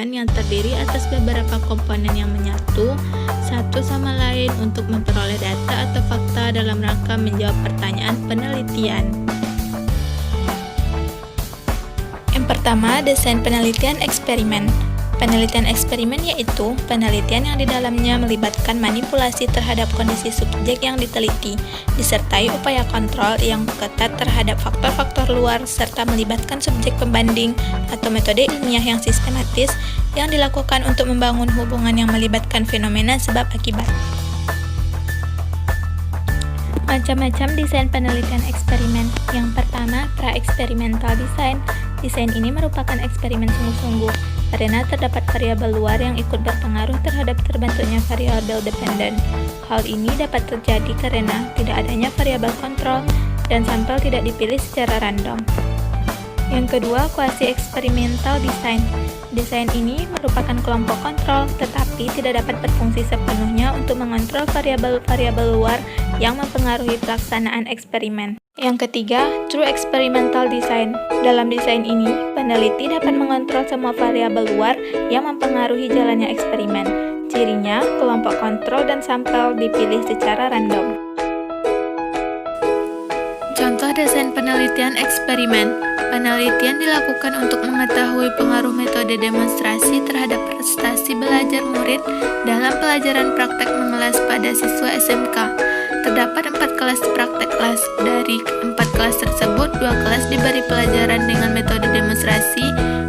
penelitian yang terdiri atas beberapa komponen yang menyatu satu sama lain untuk memperoleh data atau fakta dalam rangka menjawab pertanyaan penelitian. Yang pertama, desain penelitian eksperimen. Penelitian eksperimen yaitu penelitian yang di dalamnya melibatkan manipulasi terhadap kondisi subjek yang diteliti, disertai upaya kontrol yang ketat terhadap faktor-faktor luar, serta melibatkan subjek pembanding atau metode ilmiah yang sistematis yang dilakukan untuk membangun hubungan yang melibatkan fenomena sebab akibat. Macam-macam desain penelitian eksperimen. Yang pertama, pra-eksperimental design. Desain ini merupakan eksperimen sungguh-sungguh karena terdapat variabel luar yang ikut berpengaruh terhadap terbentuknya variabel dependen. Hal ini dapat terjadi karena tidak adanya variabel kontrol dan sampel tidak dipilih secara random. Yang kedua, quasi-eksperimental design. Desain ini merupakan kelompok kontrol, tetapi tidak dapat berfungsi sepenuhnya untuk mengontrol variabel-variabel luar yang mempengaruhi pelaksanaan eksperimen. Yang ketiga, true experimental design. Dalam desain ini, peneliti dapat mengontrol semua variabel luar yang mempengaruhi jalannya eksperimen. Cirinya, kelompok kontrol dan sampel dipilih secara random. Contoh desain penelitian eksperimen. Penelitian dilakukan untuk mengetahui pengaruh metode demonstrasi terhadap prestasi belajar murid dalam pelajaran praktek mengelas pada siswa SMK. Terdapat 4 kelas praktek kelas. Dari 4 kelas tersebut, 2 kelas diberi pelajaran dengan metode demonstrasi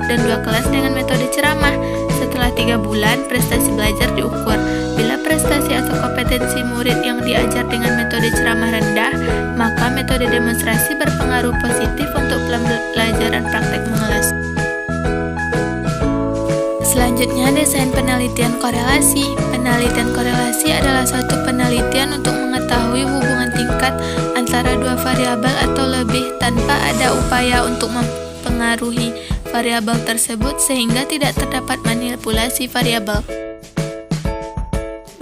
dan 2 kelas dengan metode ceramah. Setelah 3 bulan, prestasi belajar diukur. Bila prestasi atau kompetensi murid yang diajar dengan metode ceramah rendah, maka metode demonstrasi berpengaruh positif untuk pelajaran praktek mengelas. Selanjutnya, desain penelitian korelasi. Penelitian korelasi adalah suatu penelitian untuk mengetahui hubungan tingkat antara dua variabel atau lebih tanpa ada upaya untuk mempengaruhi variabel tersebut sehingga tidak terdapat manipulasi variabel.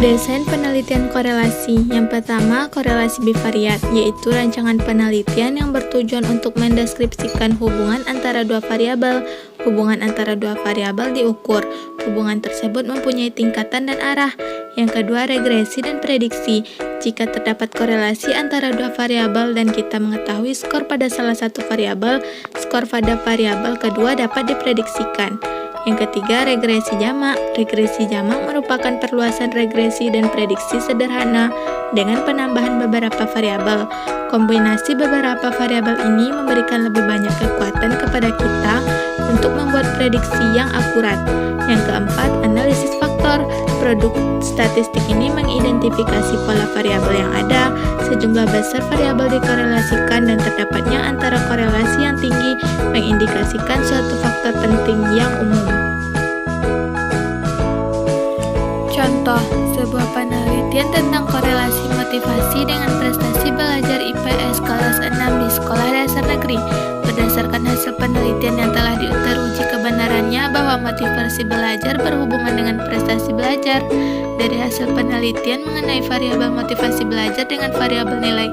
Desain penelitian korelasi. Yang pertama, korelasi bivariat, yaitu rancangan penelitian yang bertujuan untuk mendeskripsikan hubungan antara dua variabel. Hubungan antara dua variabel diukur. Hubungan tersebut mempunyai tingkatan dan arah. Yang kedua, regresi dan prediksi. Jika terdapat korelasi antara dua variabel dan kita mengetahui skor pada salah satu variabel, skor pada variabel kedua dapat diprediksikan. Yang ketiga, regresi jamak. Regresi jamak merupakan perluasan regresi dan prediksi sederhana dengan penambahan beberapa variabel. Kombinasi beberapa variabel ini memberikan lebih banyak kekuatan kepada kita untuk membuat prediksi yang akurat. Yang keempat, analisis faktor. Produk statistik ini mengidentifikasi pola variabel yang ada. Sejumlah besar variabel dikorelasikan dan terdapatnya antara korelasi yang tinggi mengindikasikan suatu faktor penting yang umum. Contoh, sebuah penelitian tentang korelasi motivasi dengan prestasi belajar IPS kelas 6 di sekolah dasar negeri. Berdasarkan hasil penelitian yang telah teruji kebenarannya bahwa motivasi belajar berhubungan dengan prestasi belajar. Dari hasil penelitian mengenai variabel motivasi belajar dengan variabel nilai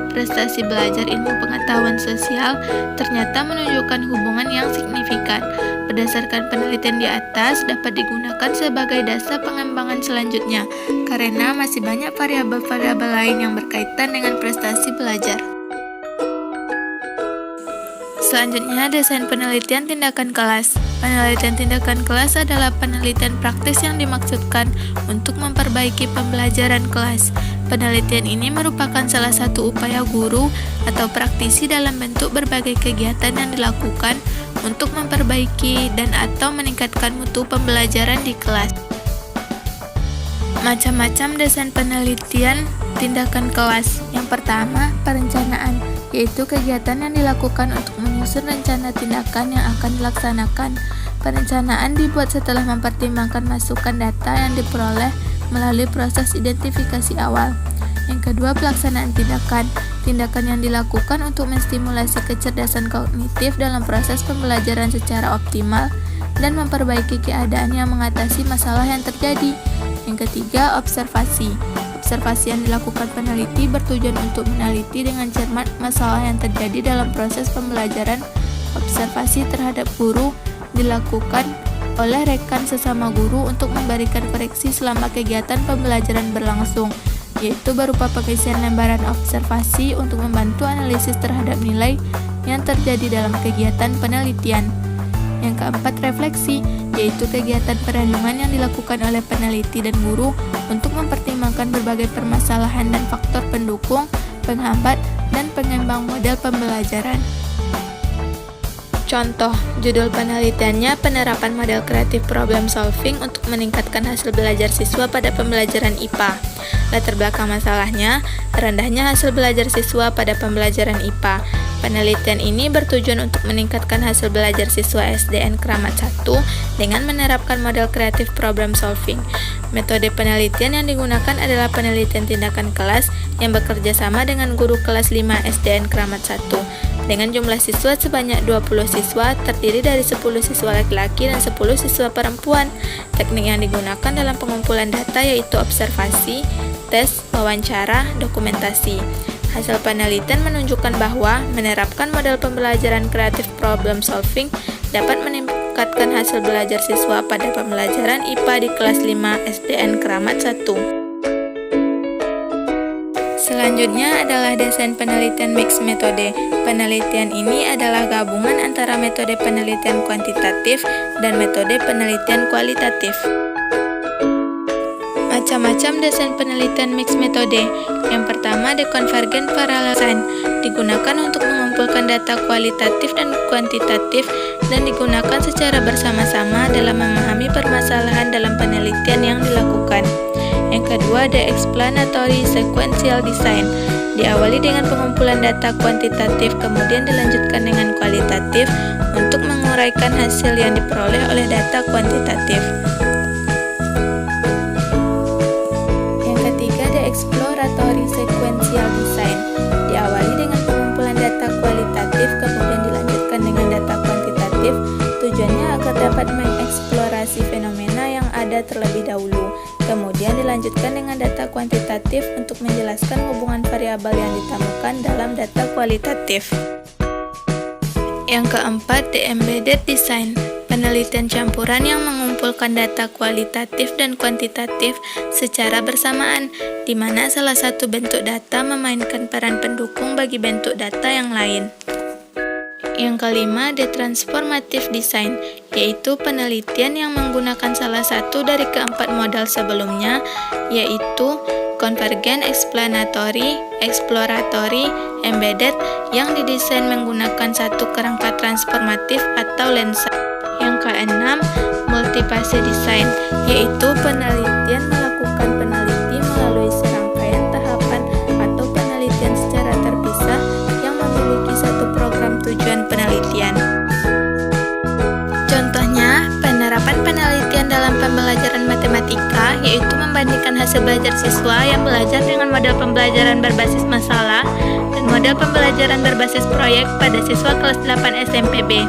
prestasi belajar ilmu pengetahuan sosial ternyata menunjukkan hubungan yang signifikan. Berdasarkan penelitian di atas dapat digunakan sebagai dasar pengembangan selanjutnya karena masih banyak variabel-variabel lain yang berkaitan dengan prestasi belajar. Selanjutnya, desain penelitian tindakan kelas. Penelitian tindakan kelas adalah penelitian praktis yang dimaksudkan untuk memperbaiki pembelajaran kelas. Penelitian ini merupakan salah satu upaya guru atau praktisi dalam bentuk berbagai kegiatan yang dilakukan untuk memperbaiki dan atau meningkatkan mutu pembelajaran di kelas. Macam-macam desain penelitian tindakan kelas. Yang pertama, perencanaan, yaitu kegiatan yang dilakukan untuk menyusun rencana tindakan yang akan dilaksanakan. Perencanaan dibuat setelah mempertimbangkan masukan data yang diperoleh melalui proses identifikasi awal. Yang kedua, pelaksanaan tindakan. Tindakan yang dilakukan untuk menstimulasi kecerdasan kognitif dalam proses pembelajaran secara optimal dan memperbaiki keadaan yang mengatasi masalah yang terjadi. Yang ketiga, observasi. Observasi yang dilakukan peneliti bertujuan untuk meneliti dengan cermat masalah yang terjadi dalam proses pembelajaran. Observasi terhadap guru dilakukan oleh rekan sesama guru untuk memberikan koreksi selama kegiatan pembelajaran berlangsung, yaitu berupa pengisian lembaran observasi untuk membantu analisis terhadap nilai yang terjadi dalam kegiatan penelitian. Yang keempat, refleksi, yaitu kegiatan perenungan yang dilakukan oleh peneliti dan guru untuk mempertimbangkan berbagai permasalahan dan faktor pendukung, penghambat, dan pengembang model pembelajaran. Contoh, judul penelitiannya penerapan model creative problem solving untuk meningkatkan hasil belajar siswa pada pembelajaran IPA. Latar belakang masalahnya, rendahnya hasil belajar siswa pada pembelajaran IPA. Penelitian ini bertujuan untuk meningkatkan hasil belajar siswa SDN Kramat 1 dengan menerapkan model creative problem solving. Metode penelitian yang digunakan adalah penelitian tindakan kelas yang bekerja sama dengan guru kelas 5 SDN Kramat 1. Dengan jumlah siswa sebanyak 20 siswa, terdiri dari 10 siswa laki-laki dan 10 siswa perempuan. Teknik yang digunakan dalam pengumpulan data yaitu observasi, tes, wawancara, dokumentasi. Hasil penelitian menunjukkan bahwa menerapkan model pembelajaran creative problem solving dapat meningkatkan hasil belajar siswa pada pembelajaran IPA di kelas 5 SDN Kramat 1. Selanjutnya adalah desain penelitian mix metode. Penelitian ini adalah gabungan antara metode penelitian kuantitatif dan metode penelitian kualitatif. Macam-macam desain penelitian mix metode. Yang pertama, deconvergent parallel design, digunakan untuk mengumpulkan data kualitatif dan kuantitatif dan digunakan secara bersama-sama dalam memahami permasalahan dalam penelitian yang dilakukan. Yang kedua, the explanatory sequential design, diawali dengan pengumpulan data kuantitatif kemudian dilanjutkan dengan kualitatif untuk menguraikan hasil yang diperoleh oleh data kuantitatif. Yang ketiga, the exploratory sequential design, diawali dengan pengumpulan data kualitatif kemudian dilanjutkan dengan data kuantitatif, tujuannya agar dapat mengeksplorasi fenomena yang ada terlebih dahulu. Kemudian dilanjutkan dengan data kuantitatif untuk menjelaskan hubungan variabel yang ditemukan dalam data kualitatif. Yang keempat, the embedded design, penelitian campuran yang mengumpulkan data kualitatif dan kuantitatif secara bersamaan, di mana salah satu bentuk data memainkan peran pendukung bagi bentuk data yang lain. Yang kelima, the transformative design, yaitu penelitian yang menggunakan salah satu dari keempat modal sebelumnya, yaitu convergent, explanatory, exploratory, embedded, yang didesain menggunakan satu kerangka transformatif atau lensa. Yang keenam, multiphase design, yaitu penelitian melakukan peneliti melalui serangkaian tahapan atau penelitian secara terpisah yang memiliki satu program tujuan penelitian. Contohnya, penerapan penelitian dalam pembelajaran matematika, yaitu membandingkan hasil belajar siswa yang belajar dengan model pembelajaran berbasis masalah dan model pembelajaran berbasis proyek pada siswa kelas 8 SMPB.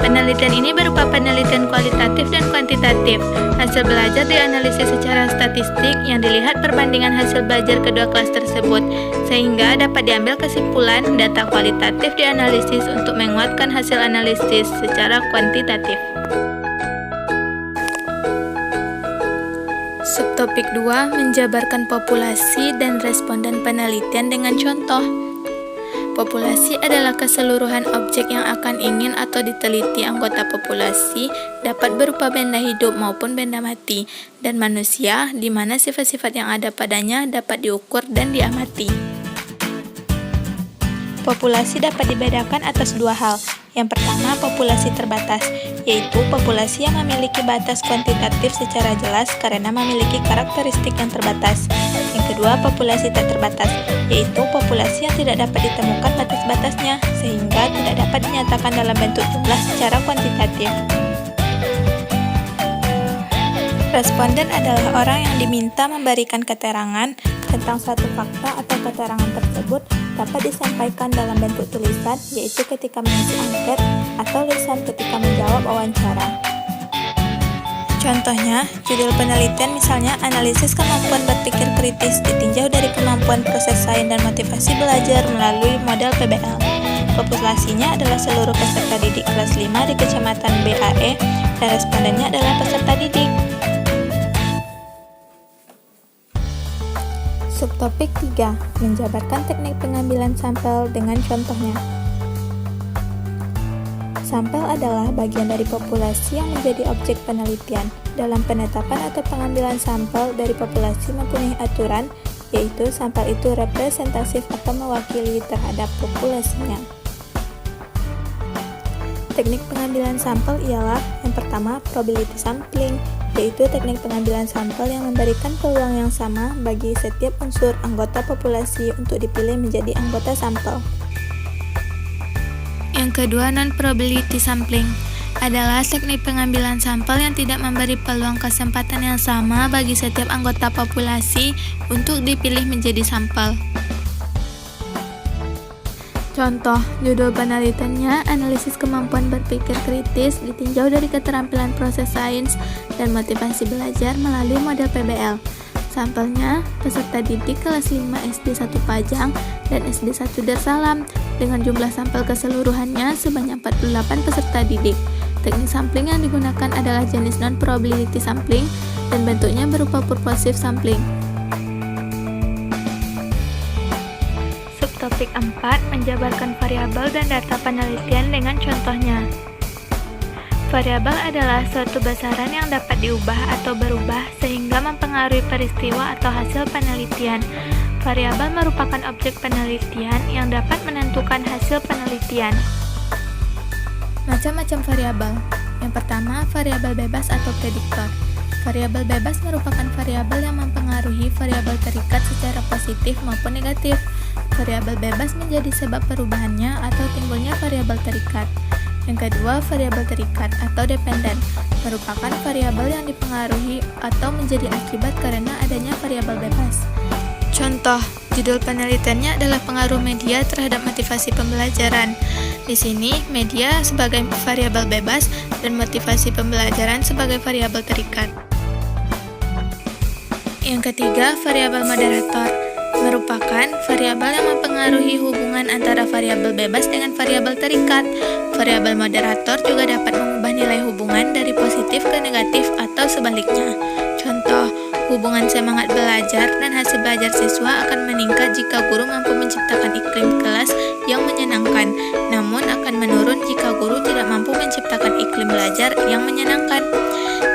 Penelitian ini berupa penelitian kualitatif dan kuantitatif. Hasil belajar dianalisis secara statistik yang dilihat perbandingan hasil belajar kedua kelas tersebut, sehingga dapat diambil kesimpulan data kualitatif dianalisis untuk menguatkan hasil analisis secara kuantitatif. Subtopik 2, menjabarkan populasi dan responden penelitian dengan contoh. Populasi adalah keseluruhan objek yang akan ingin atau diteliti anggota populasi, dapat berupa benda hidup maupun benda mati, dan manusia, di mana sifat-sifat yang ada padanya dapat diukur dan diamati. Populasi dapat dibedakan atas dua hal. Yang pertama, populasi terbatas, yaitu populasi yang memiliki batas kuantitatif secara jelas karena memiliki karakteristik yang terbatas. Yang kedua, populasi tak terbatas, yaitu populasi yang tidak dapat ditemukan batas-batasnya, sehingga tidak dapat dinyatakan dalam bentuk jumlah secara kuantitatif. Responden adalah orang yang diminta memberikan keterangan tentang suatu fakta atau keterangan tersebut dapat disampaikan dalam bentuk tulisan, yaitu ketika mengisi angket, atau lisan ketika menjawab wawancara. Contohnya, judul penelitian misalnya analisis kemampuan berpikir kritis ditinjau dari kemampuan proses sains dan motivasi belajar melalui model PBL. Populasinya adalah seluruh peserta didik kelas 5 di Kecamatan BAE dan respondennya adalah peserta didik. Subtopik 3. Menjabarkan teknik pengambilan sampel dengan contohnya. Sampel adalah bagian dari populasi yang menjadi objek penelitian. Dalam penetapan atau pengambilan sampel dari populasi mempunyai aturan, yaitu sampel itu representatif atau mewakili terhadap populasinya. Teknik pengambilan sampel ialah yang pertama, probability sampling, yaitu teknik pengambilan sampel yang memberikan peluang yang sama bagi setiap unsur anggota populasi untuk dipilih menjadi anggota sampel. Yang kedua, non-probability sampling adalah teknik pengambilan sampel yang tidak memberi peluang kesempatan yang sama bagi setiap anggota populasi untuk dipilih menjadi sampel. Contoh, judul penelitiannya analisis kemampuan berpikir kritis ditinjau dari keterampilan proses sains dan motivasi belajar melalui model PBL. Sampelnya, peserta didik kelas 5 SD 1 Pajang dan SD 1 Darsalam dengan jumlah sampel keseluruhannya sebanyak 48 peserta didik. Teknik sampling yang digunakan adalah jenis non-probability sampling dan bentuknya berupa purposive sampling. Subtopik 4. Menjabarkan variabel dan data penelitian dengan contohnya. Variabel adalah suatu besaran yang dapat diubah atau berubah sehingga mempengaruhi peristiwa atau hasil penelitian. Variabel merupakan objek penelitian yang dapat menentukan hasil penelitian. Macam-macam variabel. Yang pertama, variabel bebas atau prediktor. Variabel bebas merupakan variabel yang mempengaruhi variabel terikat secara positif maupun negatif. Variabel bebas menjadi sebab perubahannya atau timbulnya variabel terikat. Yang kedua, variabel terikat atau dependen merupakan variabel yang dipengaruhi atau menjadi akibat karena adanya variabel bebas. Contoh, judul penelitiannya adalah pengaruh media terhadap motivasi pembelajaran. Di sini, media sebagai variabel bebas dan motivasi pembelajaran sebagai variabel terikat. Yang ketiga, variabel moderator merupakan variabel yang mempengaruhi hubungan antara variabel bebas dengan variabel terikat. Variabel moderator juga dapat mengubah nilai hubungan dari positif ke negatif atau sebaliknya. Contoh, hubungan semangat belajar dan hasil belajar siswa akan meningkat jika guru mampu menciptakan iklim kelas yang menyenangkan, namun akan menurun jika guru tidak mampu menciptakan iklim belajar yang menyenangkan.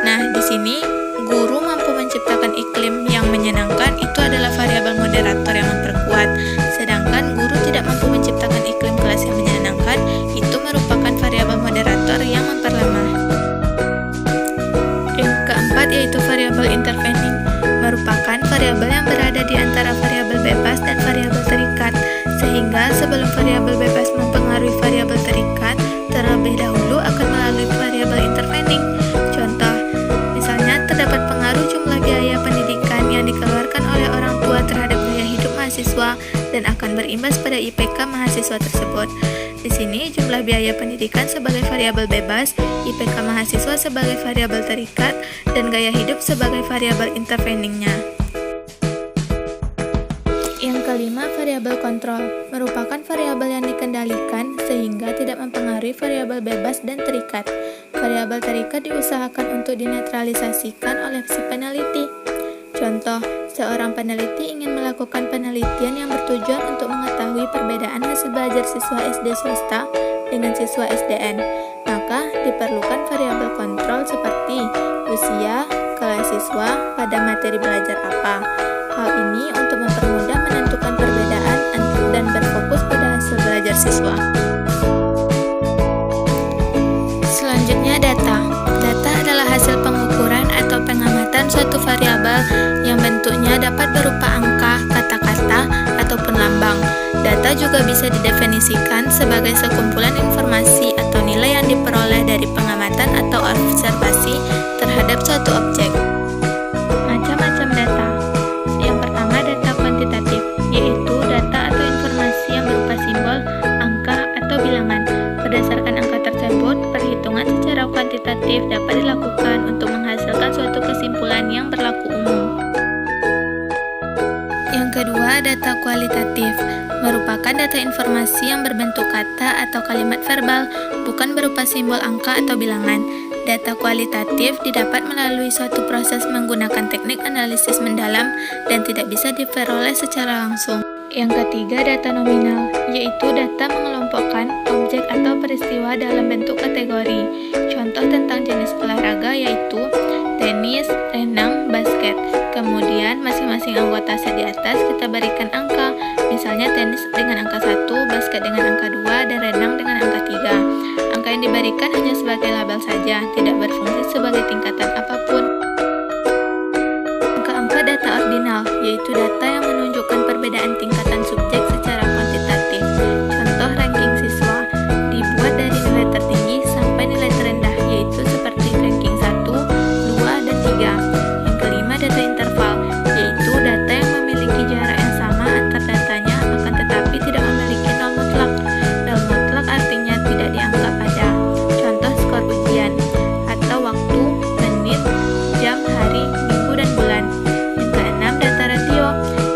Nah, di sini guru mampu menciptakan iklim yang menyenangkan itu adalah variabel moderator yang memperkuat, sedangkan guru tidak mampu menciptakan iklim kelas yang menyenangkan itu merupakan variabel moderator yang memperlemah. Yang keempat yaitu variabel intervening, merupakan variabel yang berada di antara variabel bebas dan variabel terikat, sehingga sebelum variabel bebas mempengaruhi variabel terikat, terlebih dahulu akan melalui variabel intervening. Contoh, misalnya terdapat pengaruh jumlah biaya pendidikan yang dikeluarkan oleh orang tua terhadap biaya hidup mahasiswa dan akan berimbas pada IPK mahasiswa tersebut. Di sini jumlah biaya pendidikan sebagai variabel bebas, IPK mahasiswa sebagai variabel terikat, dan gaya hidup sebagai variabel interveningnya. Yang kelima, variabel kontrol merupakan variabel yang dikendalikan sehingga tidak mempengaruhi variabel bebas dan terikat. Variabel terikat diusahakan untuk dinetralisasikan oleh si peneliti. Contoh, seorang peneliti ingin melakukan penelitian yang bertujuan untuk mengetahui perbedaan hasil belajar siswa SD swasta dengan siswa SDN. Maka diperlukan variabel kontrol seperti usia, kelas siswa, pada materi belajar apa. Hal ini untuk mempermudah menentukan perbedaan dan berfokus pada hasil belajar siswa. Selanjutnya, data. Data adalah hasil pengukuran atau pengamatan suatu variabel yang bentuknya dapat berupa angka, kata-kata, ataupun lambang. Data juga bisa didefinisikan sebagai sekumpulan informasi atau nilai yang diperoleh dari pengamatan atau observasi terhadap suatu objek. Macam-macam data. Yang pertama, data kuantitatif, yaitu data atau informasi yang berupa simbol, angka, atau bilangan. Berdasarkan angka tersebut, perhitungan secara kuantitatif dapat dilakukan untuk menghasilkan suatu kesimpulan yang berlaku umum. Yang kedua, data kualitatif merupakan data informasi yang berbentuk kata atau kalimat verbal, bukan berupa simbol, angka, atau bilangan. Data kualitatif didapat melalui suatu proses menggunakan teknik analisis mendalam dan tidak bisa diperoleh secara langsung. Yang ketiga, data nominal, yaitu data mengelompokkan objek atau peristiwa dalam bentuk kategori. Contoh tentang jenis olahraga yaitu tenis, renang, basket. Kemudian masing-masing anggota set di atas kita berikan angka. Misalnya tenis dengan angka 1, basket dengan angka 2, dan renang dengan angka 3. Angka yang diberikan hanya sebagai label saja, tidak berfungsi sebagai tingkatan apapun. Angka-angka data ordinal, yaitu data yang menunjukkan perbedaan tingkatan subjek secara kuantitatif. Contoh ranking siswa, dibuat dari nilai tertinggi sampai nilai terendah, yaitu seperti ranking 1, 2, dan 3. Yang kelima, data interval, yaitu data yang memiliki jarak yang sama antar datanya, akan tetapi tidak memiliki nol mutlak. Nol mutlak artinya tidak dianggap ada. Contoh skor ujian, atau waktu, menit, jam, hari, minggu, dan bulan. Yang keenam, data rasio,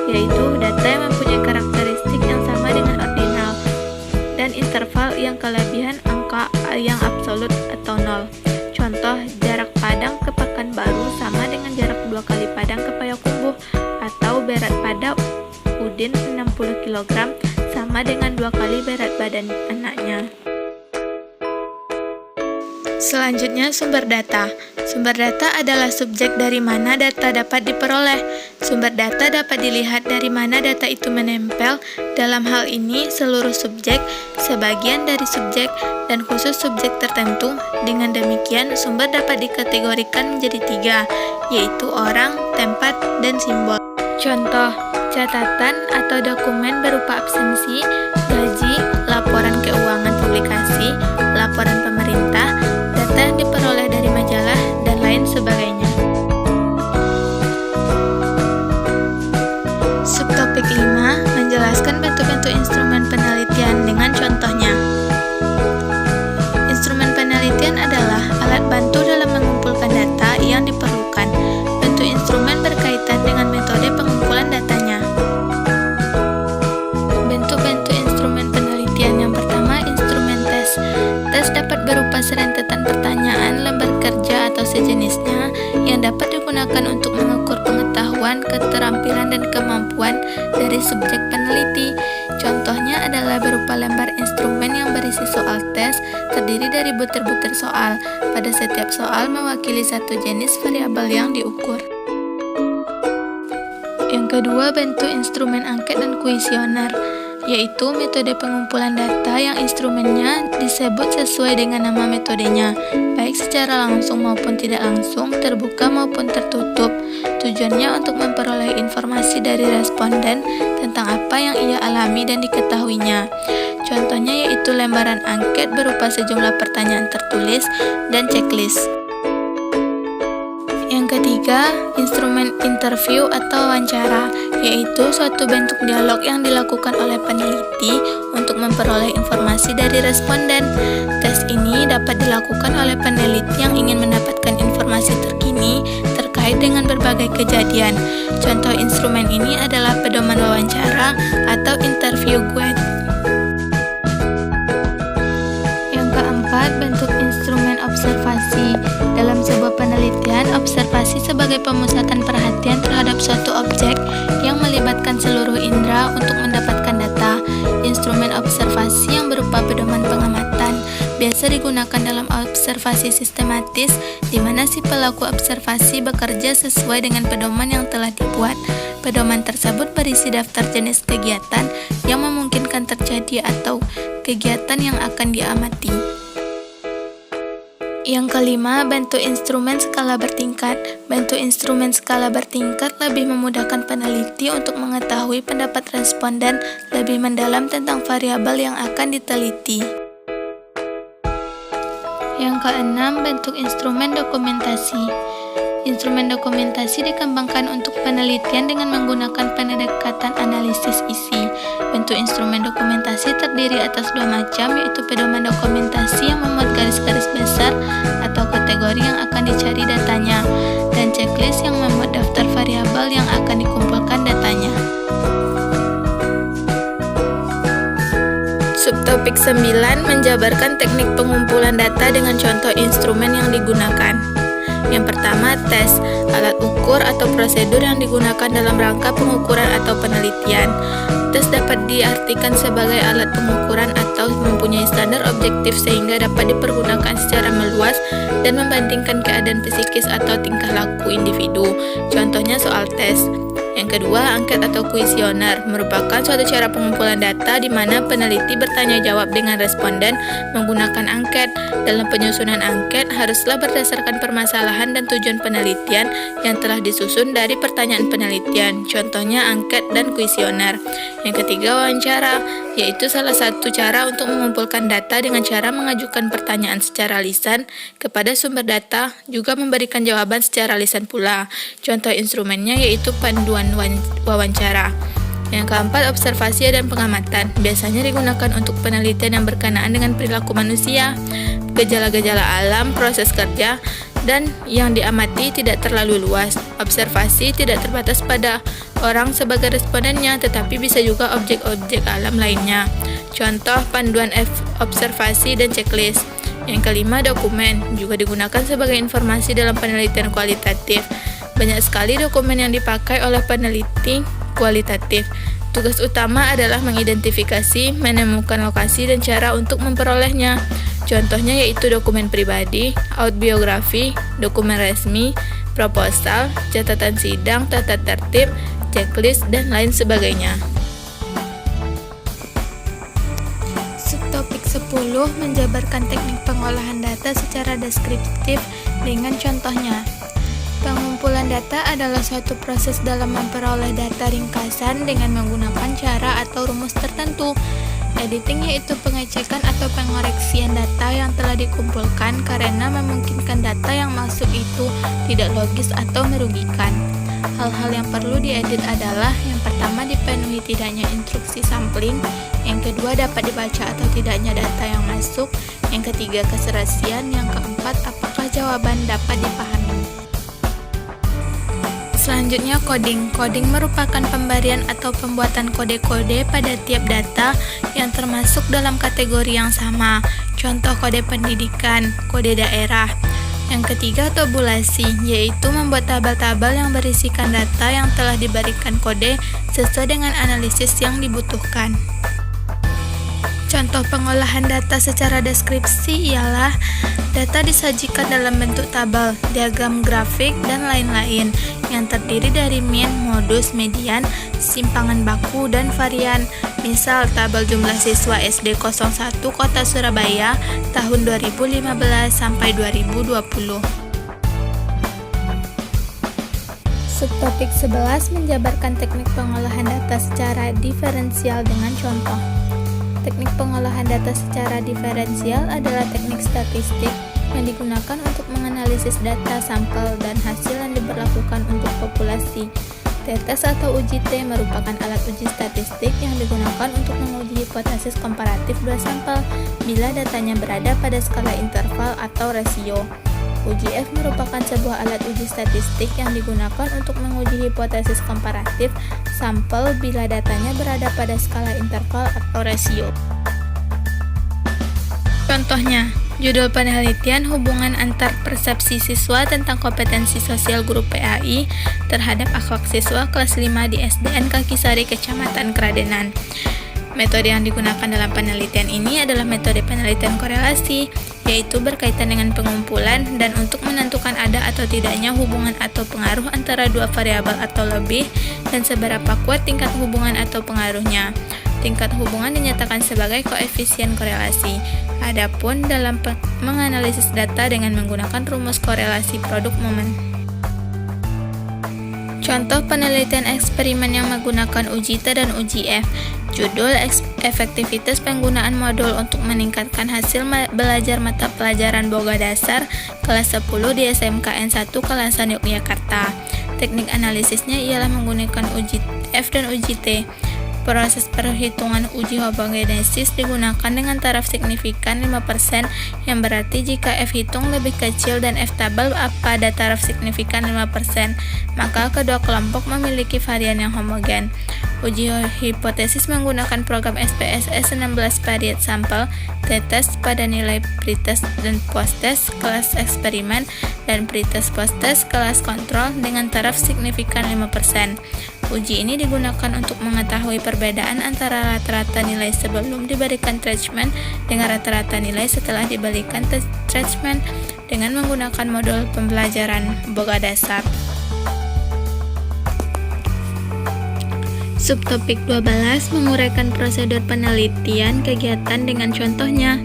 yaitu data yang mempunyai karakteristik yang sama dengan ordinal, dan interval yang kelebihan angka yang absolut atau nol. Contoh, jarak Padang ke Pekanbaru sama dengan jarak 2 kali Padang ke Payakumbuh, atau berat pada Udin 60 kg sama dengan 2 kali berat badan anaknya. Selanjutnya, sumber data. Sumber data adalah subjek dari mana data dapat diperoleh. Sumber data dapat dilihat dari mana data itu menempel, dalam hal ini seluruh subjek, sebagian dari subjek, dan khusus subjek tertentu. Dengan demikian, sumber dapat dikategorikan menjadi 3, yaitu orang, tempat, dan simbol. Contoh, catatan atau dokumen berupa absensi, gaji, laporan keuangan publikasi, laporan pemerintah, data yang diperoleh dari majalah, dan lain sebagainya. Subtopik 5 menjelaskan bentuk-bentuk instrumen penelitian dengan contohnya. Instrumen penelitian adalah alat bantu dalam mengumpulkan data yang diperlukan. Bentuk instrumen berkaitan dengan metode pengumpulan datanya. Bentuk-bentuk instrumen penelitian yang pertama, instrumen tes. Tes dapat berupa serentetan pertanyaan, lembar kerja, atau sejenisnya yang dapat digunakan untuk mengukur pengetahuan, keterampilan, dan kemampuan dari subjek peneliti. Contohnya adalah berupa lembar instrumen yang berisi soal tes, terdiri dari butir-butir soal. Pada setiap soal mewakili satu jenis variabel yang diukur. Yang kedua, bentuk instrumen angket dan kuesioner, yaitu metode pengumpulan data yang instrumennya disebut sesuai dengan nama metodenya, baik secara langsung maupun tidak langsung, terbuka maupun tertutup. Tujuannya untuk memperoleh informasi dari responden tentang apa yang ia alami dan diketahuinya. Contohnya yaitu lembaran angket berupa sejumlah pertanyaan tertulis dan checklist. Yang ketiga, instrumen interview atau wawancara, yaitu suatu bentuk dialog yang dilakukan oleh peneliti untuk memperoleh informasi dari responden. Tes ini dapat dilakukan oleh peneliti yang ingin mendapatkan informasi terkini terkait dengan berbagai kejadian. Contoh instrumen ini adalah pedoman wawancara atau interview guide. Yang keempat, bentuk instrumen observasi. Dalam sebuah penelitian, observasi sebagai pemusatan perhatian terhadap suatu objek yang melibatkan seluruh indera untuk mendapatkan data. Instrumen observasi yang berupa pedoman pengamatan biasa digunakan dalam observasi sistematis, di mana si pelaku observasi bekerja sesuai dengan pedoman yang telah dibuat. Pedoman tersebut berisi daftar jenis kegiatan yang memungkinkan terjadi atau kegiatan yang akan diamati. Yang kelima, bentuk instrumen skala bertingkat. Bentuk instrumen skala bertingkat lebih memudahkan peneliti untuk mengetahui pendapat responden lebih mendalam tentang variabel yang akan diteliti. Yang keenam, bentuk instrumen dokumentasi. Instrumen dokumentasi dikembangkan untuk penelitian dengan menggunakan pendekatan analisis isi. Bentuk instrumen dokumentasi terdiri atas dua macam, yaitu pedoman dokumentasi yang memuat garis-garis besar atau kategori yang akan dicari datanya, dan checklist yang memuat daftar variabel yang akan dikumpulkan datanya. Subtopik 9. Menjabarkan teknik pengumpulan data dengan contoh instrumen yang digunakan. Yang pertama, tes, alat ukur atau prosedur yang digunakan dalam rangka pengukuran atau penelitian. Tes dapat diartikan sebagai alat pengukuran atau mempunyai standar objektif sehingga dapat dipergunakan secara meluas dan membandingkan keadaan psikis atau tingkah laku individu. Contohnya soal tes. Yang kedua, angket atau kuesioner merupakan suatu cara pengumpulan data di mana peneliti bertanya jawab dengan responden menggunakan angket. Dalam penyusunan angket haruslah berdasarkan permasalahan dan tujuan penelitian yang telah disusun dari pertanyaan penelitian. Contohnya angket dan kuesioner. Yang ketiga, wawancara, yaitu salah satu cara untuk mengumpulkan data dengan cara mengajukan pertanyaan secara lisan kepada sumber data, juga memberikan jawaban secara lisan pula. Contoh instrumennya yaitu panduan wawancara. Yang keempat, observasi dan pengamatan. Biasanya digunakan untuk penelitian yang berkenaan dengan perilaku manusia, gejala-gejala alam, proses kerja, dan yang diamati tidak terlalu luas. Observasi tidak terbatas pada orang sebagai respondennya, tetapi bisa juga objek-objek alam lainnya. Contoh panduan observasi dan checklist. Yang kelima, dokumen juga digunakan sebagai informasi dalam penelitian kualitatif. Banyak sekali dokumen yang dipakai oleh peneliti kualitatif. Tugas utama adalah mengidentifikasi, menemukan lokasi dan cara untuk memperolehnya. Contohnya yaitu dokumen pribadi, autobiografi, dokumen resmi, proposal, catatan sidang, tata tertib, checklist, dan lain sebagainya. Subtopik 10, menjabarkan teknik pengolahan data secara deskriptif dengan contohnya. Pengumpulan data adalah suatu proses dalam memperoleh data ringkasan dengan menggunakan cara atau rumus tertentu. Editing yaitu pengecekan atau pengoreksian data yang telah dikumpulkan karena memungkinkan data yang masuk itu tidak logis atau merugikan. Hal-hal yang perlu diedit adalah: yang pertama, dipenuhi tidaknya instruksi sampling; yang kedua, dapat dibaca atau tidaknya data yang masuk; yang ketiga, keserasian; yang keempat, apakah jawaban dapat dipahami. Selanjutnya, coding. Coding merupakan pemberian atau pembuatan kode-kode pada tiap data yang termasuk dalam kategori yang sama. Contoh kode pendidikan, kode daerah. Yang ketiga, tabulasi, yaitu membuat tabel-tabel yang berisikan data yang telah diberikan kode sesuai dengan analisis yang dibutuhkan. Contoh pengolahan data secara deskripsi ialah data disajikan dalam bentuk tabel, diagram grafik, dan lain-lain yang terdiri dari min, modus, median, simpangan baku, dan varian. Misal, tabel jumlah siswa SD 01 Kota Surabaya tahun 2015 sampai 2020. Subtopik 11, menjabarkan teknik pengolahan data secara diferensial dengan contoh. Teknik pengolahan data secara diferensial adalah teknik statistik yang digunakan untuk menganalisis data sampel dan hasil yang diberlakukan untuk populasi. T-test atau uji T merupakan alat uji statistik yang digunakan untuk menguji hipotesis komparatif dua sampel bila datanya berada pada skala interval atau rasio. Uji F merupakan sebuah alat uji statistik yang digunakan untuk menguji hipotesis komparatif sampel bila datanya berada pada skala interval atau rasio. Contohnya, judul penelitian hubungan antar persepsi siswa tentang kompetensi sosial guru PAI terhadap akhlak siswa kelas 5 di SDN Kakisari, Kecamatan Kradenan. Metode yang digunakan dalam penelitian ini adalah metode penelitian korelasi, yaitu berkaitan dengan pengumpulan dan untuk menentukan ada atau tidaknya hubungan atau pengaruh antara dua variabel atau lebih dan seberapa kuat tingkat hubungan atau pengaruhnya. Tingkat hubungan dinyatakan sebagai koefisien korelasi. Adapun dalam menganalisis data dengan menggunakan rumus korelasi produk momen. Contoh penelitian eksperimen yang menggunakan uji T dan uji F. Judul: efektivitas penggunaan modul untuk meningkatkan hasil belajar mata pelajaran Boga Dasar kelas 10 di SMKN 1 Kalasan Yogyakarta. Teknik analisisnya ialah menggunakan uji F dan uji T. Proses perhitungan uji homogenesis digunakan dengan taraf signifikan 5%, yang berarti jika F hitung lebih kecil dan F tabel pada taraf signifikan 5%, maka kedua kelompok memiliki varian yang homogen. Uji hipotesis menggunakan program SPSS 16 variat sampel, t-test pada nilai pretest dan post-test kelas eksperimen dan pretest post-test kelas kontrol dengan taraf signifikan 5%. Uji ini digunakan untuk mengetahui perbedaan antara rata-rata nilai sebelum diberikan treatment dengan rata-rata nilai setelah diberikan treatment dengan menggunakan modul pembelajaran boga dasar. Subtopik 12 menguraikan prosedur penelitian kegiatan dengan contohnya.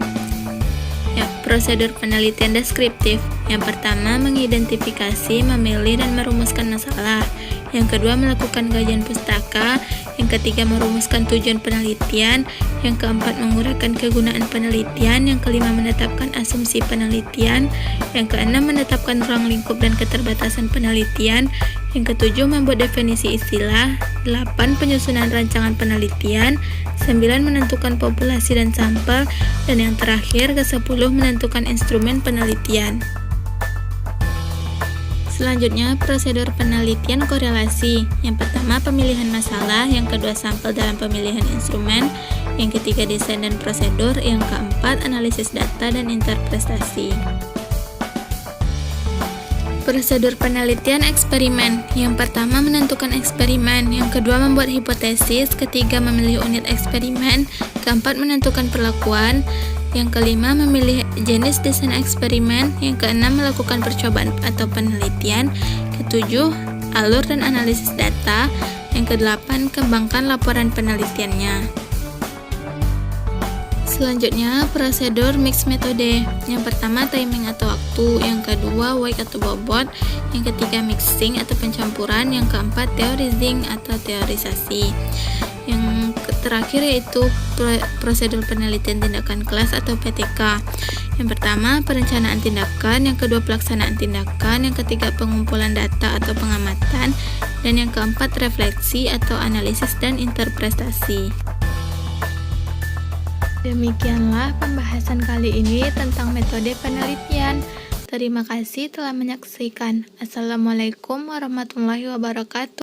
Prosedur penelitian deskriptif. Yang pertama, mengidentifikasi, memilih, dan merumuskan masalah. Yang kedua, melakukan kajian pustaka. Yang ketiga, merumuskan tujuan penelitian. Yang keempat, menguraikan kegunaan penelitian. Yang kelima, menetapkan asumsi penelitian. Yang keenam, menetapkan ruang lingkup dan keterbatasan penelitian. Yang ketujuh, membuat definisi istilah. 8, penyusunan rancangan penelitian. 9, menentukan populasi dan sampel. Dan yang terakhir, ke-10, menentukan instrumen penelitian. Selanjutnya, prosedur penelitian korelasi. Yang pertama, pemilihan masalah. Yang kedua, sampel dalam pemilihan instrumen. Yang ketiga, desain dan prosedur. Yang keempat, analisis data dan interpretasi. Prosedur penelitian eksperimen. Yang pertama, menentukan eksperimen. Yang kedua, membuat hipotesis. Ketiga, memilih unit eksperimen. Keempat, menentukan perlakuan. Yang kelima, memilih jenis desain eksperimen. Yang keenam, melakukan percobaan atau penelitian. Ketujuh, alur dan analisis data. Yang kedelapan, kembangkan laporan penelitiannya. Selanjutnya, prosedur mix metode. Yang pertama, timing atau waktu. Yang kedua, weight atau bobot. Yang ketiga, mixing atau pencampuran. Yang keempat, theorizing atau teorisasi. Yang terakhir yaitu prosedur penelitian tindakan kelas atau PTK. Yang pertama, perencanaan tindakan. Yang kedua, pelaksanaan tindakan. Yang ketiga, pengumpulan data atau pengamatan. Dan yang keempat, refleksi atau analisis dan interpretasi. Demikianlah pembahasan kali ini tentang metode penelitian. Terima kasih telah menyaksikan. Assalamualaikum warahmatullahi wabarakatuh.